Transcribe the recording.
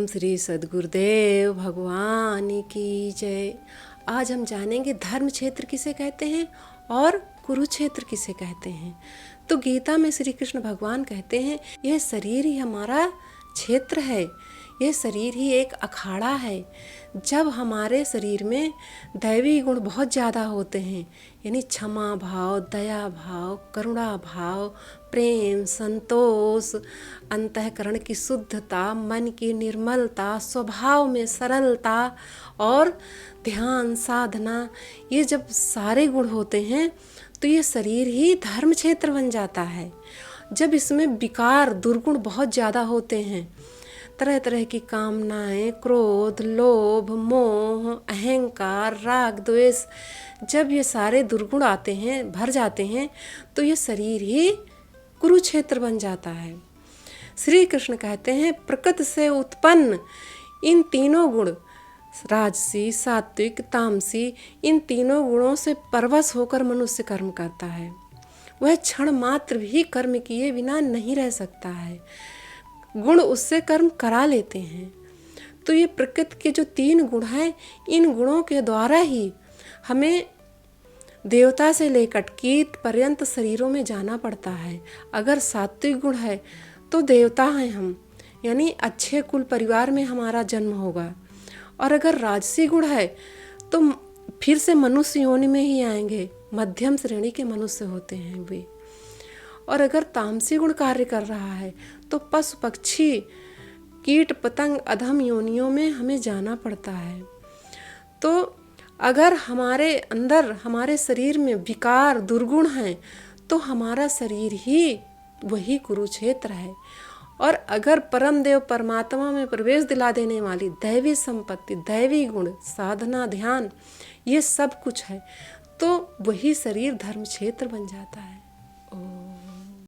ओम श्री सद्गुरुदेव भगवान की जय। आज हम जानेंगे धर्म क्षेत्र किसे कहते हैं और कुरुक्षेत्र किसे कहते हैं। तो गीता में श्री कृष्ण भगवान कहते हैं यह शरीर ही हमारा क्षेत्र है, यह शरीर ही एक अखाड़ा है। जब हमारे शरीर में दैवी गुण बहुत ज़्यादा होते हैं, यानी क्षमा भाव, दया भाव, करुणा भाव, प्रेम, संतोष, अंतःकरण की शुद्धता, मन की निर्मलता, स्वभाव में सरलता और ध्यान साधना, ये जब सारे गुण होते हैं तो ये शरीर ही धर्म क्षेत्र बन जाता है। जब इसमें विकार दुर्गुण बहुत ज़्यादा होते हैं, तरह तरह की कामनाएं, क्रोध, लोभ, मोह, अहंकार, राग, द्वेष, जब ये सारे दुर्गुण आते हैं, भर जाते हैं, तो ये शरीर ही कुरुक्षेत्र बन जाता है। श्री कृष्ण कहते हैं प्रकृति से उत्पन्न इन तीनों गुण, राजसी, सात्विक, तामसी, इन तीनों गुणों से परवश होकर मनुष्य कर्म करता है। वह क्षण मात्र भी कर्म किए बिना नहीं रह सकता है, गुण उससे कर्म करा लेते हैं। तो ये प्रकृति के जो 3 गुण हैं, इन गुणों के द्वारा ही हमें देवता से लेकर कीट पर्यंत शरीरों में जाना पड़ता है। अगर सात्विक गुण है तो देवता हैं हम, यानी अच्छे कुल परिवार में हमारा जन्म होगा। और अगर राजसी गुण है तो फिर से मनुष्य योनि में ही आएंगे, मध्यम श्रेणी के मनुष्य होते हैं वे। और अगर तामसी गुण कार्य कर रहा है तो पशु पक्षी, कीट पतंग, अधम योनियों में हमें जाना पड़ता है। तो अगर हमारे अंदर, हमारे शरीर में विकार दुर्गुण हैं तो हमारा शरीर ही वही कुरुक्षेत्र है। और अगर परम देव परमात्मा में प्रवेश दिला देने वाली दैवी संपत्ति, दैवी गुण, साधना, ध्यान, ये सब कुछ है, तो वही शरीर धर्म क्षेत्र बन जाता है।